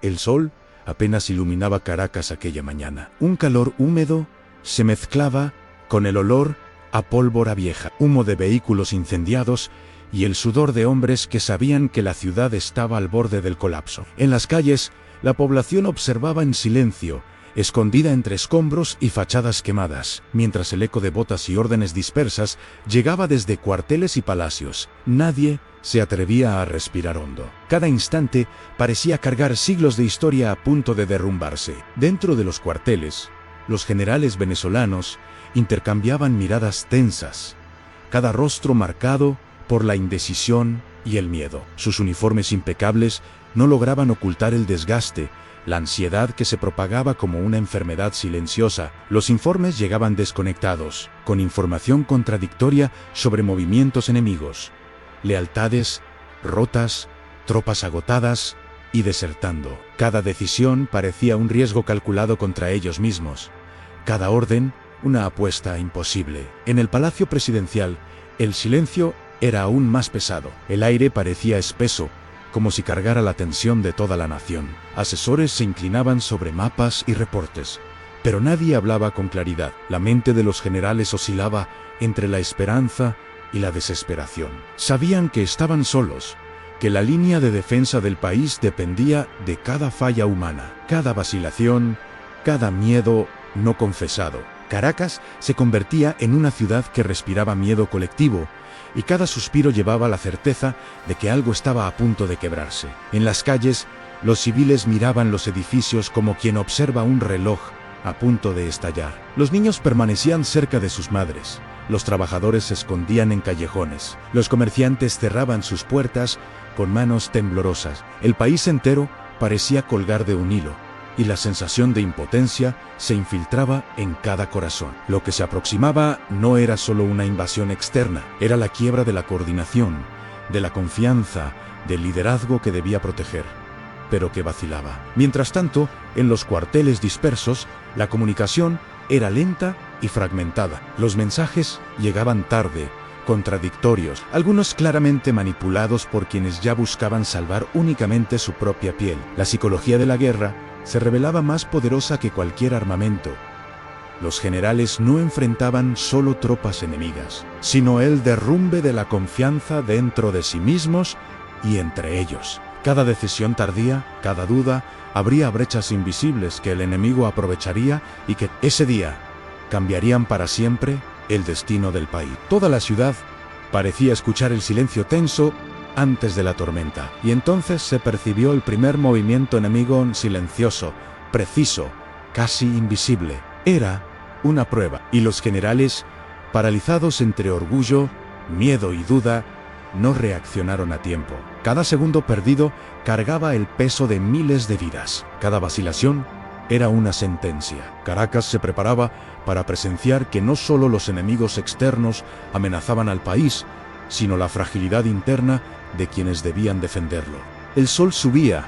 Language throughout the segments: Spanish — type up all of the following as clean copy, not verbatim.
El sol apenas iluminaba Caracas aquella mañana. Un calor húmedo se mezclaba con el olor a pólvora vieja, humo de vehículos incendiados y el sudor de hombres que sabían que la ciudad estaba al borde del colapso. En las calles, la población observaba en silencio, escondida entre escombros y fachadas quemadas, mientras el eco de botas y órdenes dispersas llegaba desde cuarteles y palacios. Nadie se atrevía a respirar hondo. Cada instante parecía cargar siglos de historia a punto de derrumbarse. Dentro de los cuarteles, los generales venezolanos intercambiaban miradas tensas, cada rostro marcado por la indecisión y el miedo. Sus uniformes impecables no lograban ocultar el desgaste, la ansiedad que se propagaba como una enfermedad silenciosa. Los informes llegaban desconectados, con información contradictoria sobre movimientos enemigos, lealtades rotas, tropas agotadas y desertando. Cada decisión parecía un riesgo calculado contra ellos mismos. Cada orden, una apuesta imposible. En el Palacio Presidencial, el silencio era aún más pesado. El aire parecía espeso, como si cargara la tensión de toda la nación. Asesores se inclinaban sobre mapas y reportes, pero nadie hablaba con claridad. La mente de los generales oscilaba entre la esperanza y la desesperación. Sabían que estaban solos, que la línea de defensa del país dependía de cada falla humana, cada vacilación, cada miedo no confesado. Caracas se convertía en una ciudad que respiraba miedo colectivo, y cada suspiro llevaba la certeza de que algo estaba a punto de quebrarse. En las calles, los civiles miraban los edificios como quien observa un reloj a punto de estallar. Los niños permanecían cerca de sus madres, los trabajadores se escondían en callejones, los comerciantes cerraban sus puertas con manos temblorosas. El país entero parecía colgar de un hilo, y la sensación de impotencia se infiltraba en cada corazón. Lo que se aproximaba no era solo una invasión externa, era la quiebra de la coordinación, de la confianza, del liderazgo que debía proteger, pero que vacilaba. Mientras tanto, en los cuarteles dispersos, la comunicación era lenta y fragmentada. Los mensajes llegaban tarde, contradictorios, algunos claramente manipulados por quienes ya buscaban salvar únicamente su propia piel. La psicología de la guerra se revelaba más poderosa que cualquier armamento. Los generales no enfrentaban solo tropas enemigas, sino el derrumbe de la confianza dentro de sí mismos y entre ellos. Cada decisión tardía, cada duda, abría brechas invisibles que el enemigo aprovecharía y que ese día cambiarían para siempre el destino del país. Toda la ciudad parecía escuchar el silencio tenso antes de la tormenta, y entonces se percibió el primer movimiento enemigo, silencioso, preciso, casi invisible. Era una prueba, y los generales, paralizados entre orgullo, miedo y duda, no reaccionaron a tiempo. Cada segundo perdido cargaba el peso de miles de vidas. Cada vacilación era una sentencia. Caracas se preparaba para presenciar que no solo los enemigos externos amenazaban al país, sino la fragilidad interna de quienes debían defenderlo. El sol subía,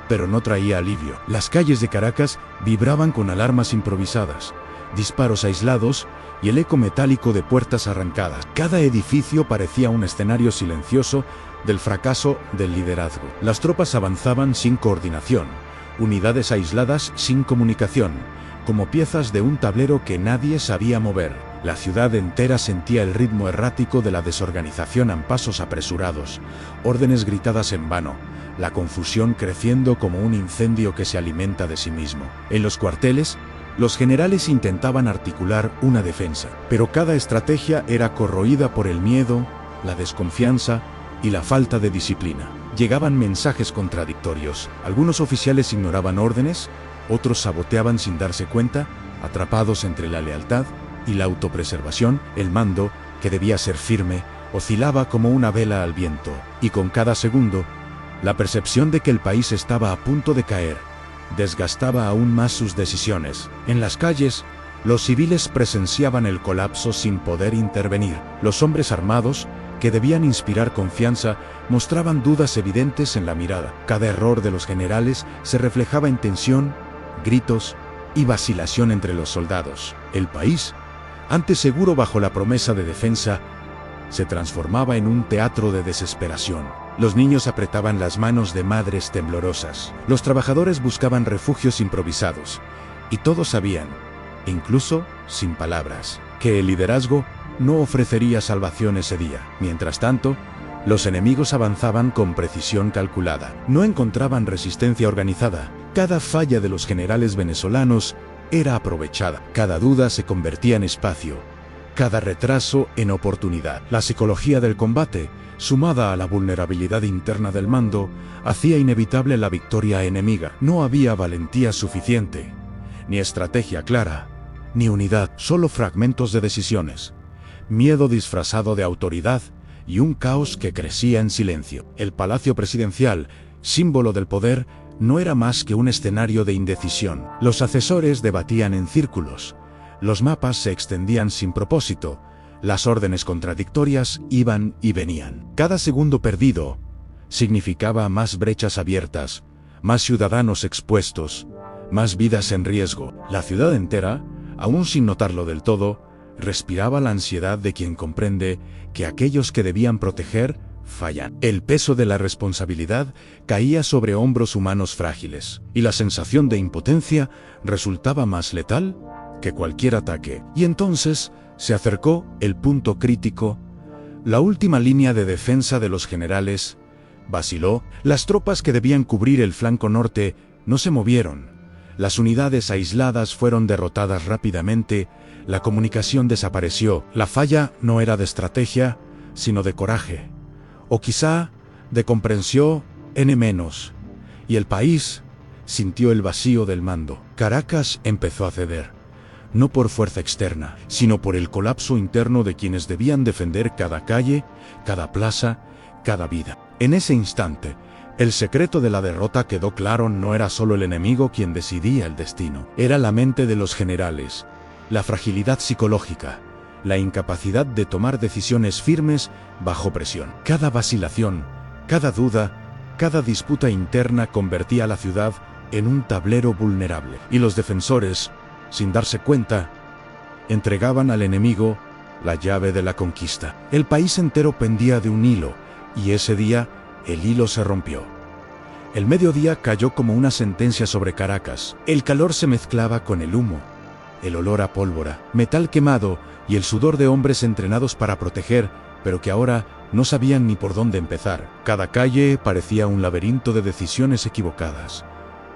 pero no traía alivio. Las calles de Caracas vibraban con alarmas improvisadas, disparos aislados y el eco metálico de puertas arrancadas. Cada edificio parecía un escenario silencioso del fracaso del liderazgo. Las tropas avanzaban sin coordinación, unidades aisladas sin comunicación, como piezas de un tablero que nadie sabía mover. La ciudad entera sentía el ritmo errático de la desorganización a pasos apresurados, órdenes gritadas en vano, la confusión creciendo como un incendio que se alimenta de sí mismo. En los cuarteles, los generales intentaban articular una defensa, pero cada estrategia era corroída por el miedo, la desconfianza y la falta de disciplina. Llegaban mensajes contradictorios. Algunos oficiales ignoraban órdenes, otros saboteaban sin darse cuenta, atrapados entre la lealtad y la autopreservación. El mando, que debía ser firme, oscilaba como una vela al viento, y con cada segundo, la percepción de que el país estaba a punto de caer desgastaba aún más sus decisiones. En las calles, los civiles presenciaban el colapso sin poder intervenir. Los hombres armados, que debían inspirar confianza, mostraban dudas evidentes en la mirada. Cada error de los generales se reflejaba en tensión, gritos y vacilación entre los soldados. El país, antes seguro bajo la promesa de defensa, se transformaba en un teatro de desesperación. Los niños apretaban las manos de madres temblorosas. Los trabajadores buscaban refugios improvisados. Y todos sabían, incluso sin palabras, que el liderazgo no ofrecería salvación ese día. Mientras tanto, los enemigos avanzaban con precisión calculada. No encontraban resistencia organizada. Cada falla de los generales venezolanos era aprovechada. Cada duda se convertía en espacio. Cada retraso en oportunidad. La psicología del combate, sumada a la vulnerabilidad interna del mando, hacía inevitable la victoria enemiga. No había valentía suficiente, ni estrategia clara, ni unidad, solo fragmentos de decisiones, miedo disfrazado de autoridad y un caos que crecía en silencio. El Palacio Presidencial, símbolo del poder, no era más que un escenario de indecisión. Los asesores debatían en círculos, los mapas se extendían sin propósito, las órdenes contradictorias iban y venían. Cada segundo perdido significaba más brechas abiertas, más ciudadanos expuestos, más vidas en riesgo. La ciudad entera, aún sin notarlo del todo, respiraba la ansiedad de quien comprende que aquellos que debían proteger fallan. El peso de la responsabilidad caía sobre hombros humanos frágiles, y la sensación de impotencia resultaba más letal que cualquier ataque. Y entonces se acercó el punto crítico. La última línea de defensa de los generales vaciló. Las tropas que debían cubrir el flanco norte no se movieron. Las unidades aisladas fueron derrotadas rápidamente. La comunicación desapareció. La falla no era de estrategia, sino de coraje. O quizá de comprensión menos. Y el país sintió el vacío del mando. Caracas empezó a ceder. No por fuerza externa, sino por el colapso interno de quienes debían defender cada calle, cada plaza, cada vida. En ese instante, el secreto de la derrota quedó claro. No era solo el enemigo quien decidía el destino. Era la mente de los generales, la fragilidad psicológica, la incapacidad de tomar decisiones firmes bajo presión. Cada vacilación, cada duda, cada disputa interna convertía a la ciudad en un tablero vulnerable. Y los defensores, sin darse cuenta, entregaban al enemigo la llave de la conquista. El país entero pendía de un hilo, y ese día el hilo se rompió. El mediodía cayó como una sentencia sobre Caracas. El calor se mezclaba con el humo, el olor a pólvora, metal quemado y el sudor de hombres entrenados para proteger, pero que ahora no sabían ni por dónde empezar. Cada calle parecía un laberinto de decisiones equivocadas.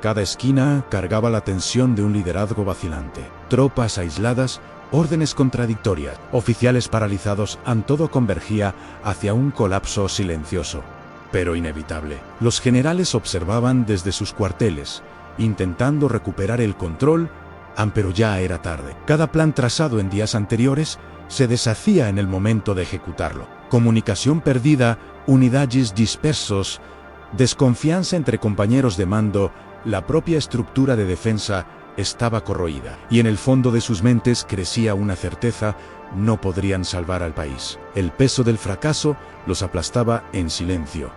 Cada esquina cargaba la tensión de un liderazgo vacilante. Tropas aisladas, órdenes contradictorias, oficiales paralizados, todo convergía hacia un colapso silencioso, pero inevitable. Los generales observaban desde sus cuarteles, intentando recuperar el control, pero ya era tarde. Cada plan trazado en días anteriores se deshacía en el momento de ejecutarlo. Comunicación perdida, unidades dispersos, desconfianza entre compañeros de mando. La propia estructura de defensa estaba corroída, y en el fondo de sus mentes crecía una certeza: no podrían salvar al país. El peso del fracaso los aplastaba en silencio,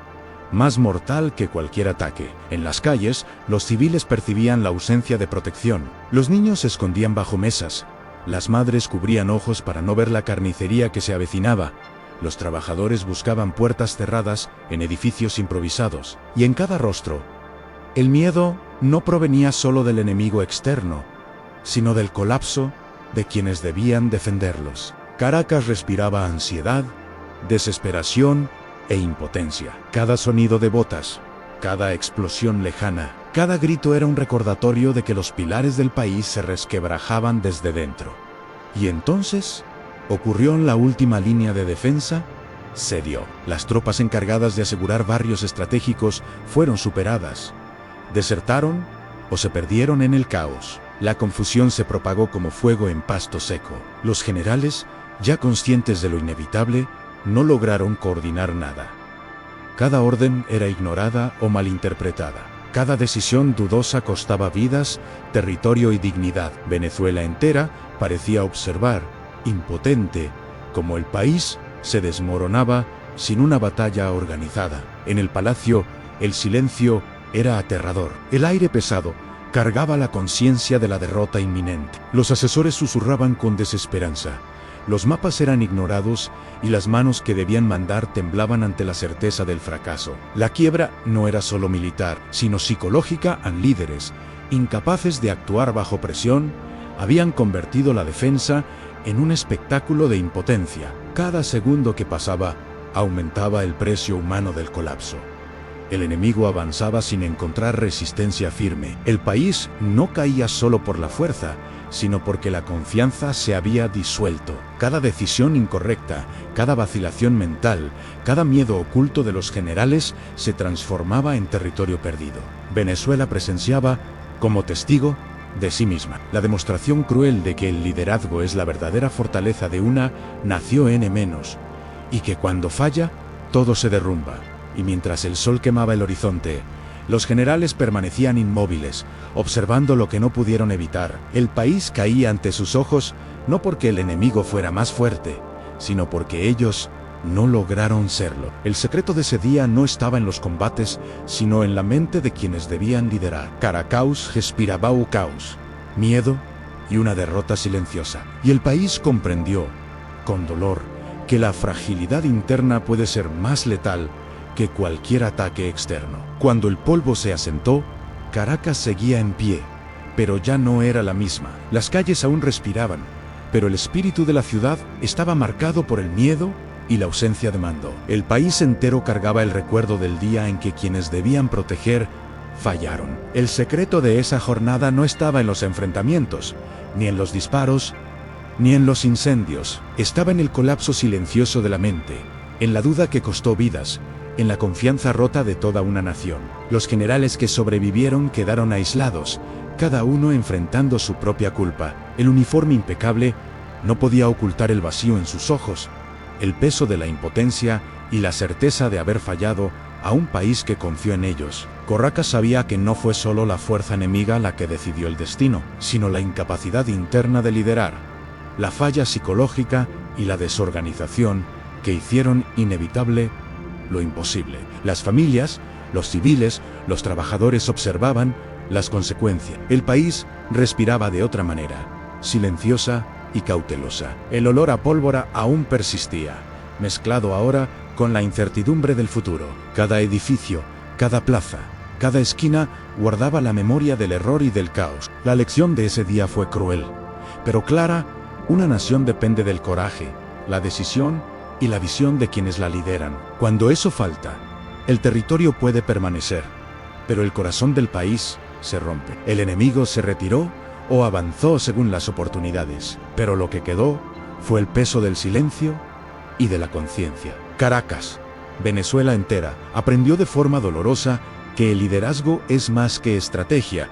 más mortal que cualquier ataque. En las calles, los civiles percibían la ausencia de protección. Los niños se escondían bajo mesas, las madres cubrían ojos para no ver la carnicería que se avecinaba. Los trabajadores buscaban puertas cerradas en edificios improvisados, y en cada rostro, el miedo no provenía solo del enemigo externo, sino del colapso de quienes debían defenderlos. Caracas respiraba ansiedad, desesperación e impotencia. Cada sonido de botas, cada explosión lejana, cada grito era un recordatorio de que los pilares del país se resquebrajaban desde dentro. Y entonces ocurrió en la última línea de defensa. Cedió. Las tropas encargadas de asegurar barrios estratégicos fueron superadas. Desertaron o se perdieron en el caos. La confusión se propagó como fuego en pasto seco. Los generales, ya conscientes de lo inevitable, no lograron coordinar nada. Cada orden era ignorada o malinterpretada. Cada decisión dudosa costaba vidas, territorio y dignidad. Venezuela entera parecía observar, impotente, cómo el país se desmoronaba sin una batalla organizada. En el palacio, el silencio era aterrador. El aire pesado cargaba la conciencia de la derrota inminente. Los asesores susurraban con desesperanza: Los mapas eran ignorados y las manos que debían mandar temblaban ante la certeza del fracaso. La quiebra no era solo militar, sino psicológica. Líderes, incapaces de actuar bajo presión, habían convertido la defensa en un espectáculo de impotencia. Cada segundo que pasaba aumentaba el precio humano del colapso. El enemigo avanzaba sin encontrar resistencia firme. El país no caía solo por la fuerza, sino porque la confianza se había disuelto. Cada decisión incorrecta, cada vacilación mental, cada miedo oculto de los generales se transformaba en territorio perdido. Venezuela presenciaba, como testigo, de sí misma, la demostración cruel de que el liderazgo es la verdadera fortaleza de una nación y que cuando falla, todo se derrumba. Y mientras el sol quemaba el horizonte, los generales permanecían inmóviles, observando lo que no pudieron evitar. El país caía ante sus ojos, no porque el enemigo fuera más fuerte, sino porque ellos no lograron serlo. El secreto de ese día no estaba en los combates, sino en la mente de quienes debían liderar. Caracas respiraba un caos, miedo y una derrota silenciosa. Y el país comprendió, con dolor, que la fragilidad interna puede ser más letal que cualquier ataque externo. Cuando el polvo se asentó, Caracas seguía en pie, pero ya no era la misma. Las calles aún respiraban, pero el espíritu de la ciudad estaba marcado por el miedo y la ausencia de mando. El país entero cargaba el recuerdo del día en que quienes debían proteger fallaron. El secreto de esa jornada no estaba en los enfrentamientos, ni en los disparos, ni en los incendios. Estaba en el colapso silencioso de la mente, en la duda que costó vidas, en la confianza rota de toda una nación. Los generales que sobrevivieron quedaron aislados, cada uno enfrentando su propia culpa. El uniforme impecable no podía ocultar el vacío en sus ojos, el peso de la impotencia y la certeza de haber fallado a un país que confió en ellos. Caracas sabía que no fue solo la fuerza enemiga la que decidió el destino, sino la incapacidad interna de liderar, la falla psicológica y la desorganización que hicieron inevitable lo imposible. Las familias, los civiles, los trabajadores observaban las consecuencias. El país respiraba de otra manera, silenciosa y cautelosa. El olor a pólvora aún persistía, mezclado ahora con la incertidumbre del futuro. Cada edificio, cada plaza, cada esquina guardaba la memoria del error y del caos. La lección de ese día fue cruel, pero clara. Una nación depende del coraje, la decisión y la visión de quienes la lideran. Cuando eso falta, el territorio puede permanecer, pero el corazón del país se rompe. El enemigo se retiró o avanzó según las oportunidades, pero lo que quedó fue el peso del silencio y de la conciencia. Caracas, Venezuela entera, aprendió de forma dolorosa que el liderazgo es más que estrategia,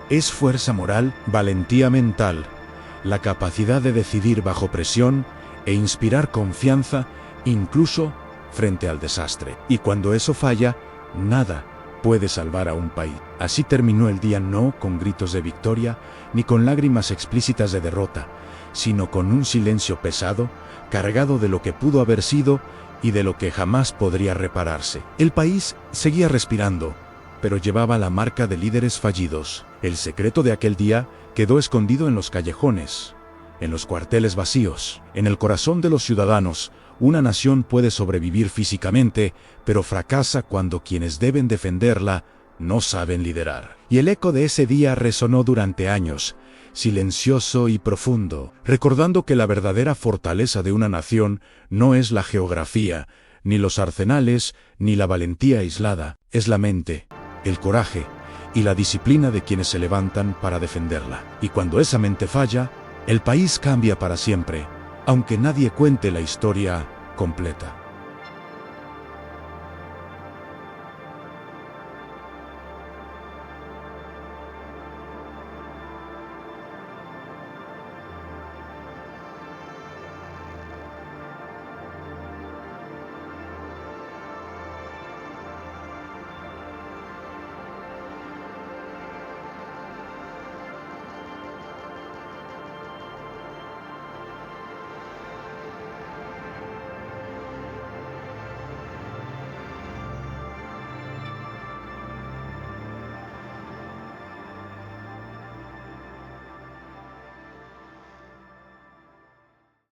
es fuerza moral, valentía mental, la capacidad de decidir bajo presión e inspirar confianza incluso frente al desastre. Y cuando eso falla, nada puede salvar a un país. Así terminó el día, no con gritos de victoria ni con lágrimas explícitas de derrota, sino con un silencio pesado, cargado de lo que pudo haber sido y de lo que jamás podría repararse. El país seguía respirando, pero llevaba la marca de líderes fallidos. El secreto de aquel día quedó escondido en los callejones, en los cuarteles vacíos, en el corazón de los ciudadanos. Una nación puede sobrevivir físicamente, pero fracasa cuando quienes deben defenderla no saben liderar. Y el eco de ese día resonó durante años, silencioso y profundo, recordando que la verdadera fortaleza de una nación no es la geografía, ni los arsenales, ni la valentía aislada, es la mente, el coraje y la disciplina de quienes se levantan para defenderla. Y cuando esa mente falla, el país cambia para siempre, aunque nadie cuente la historia completa.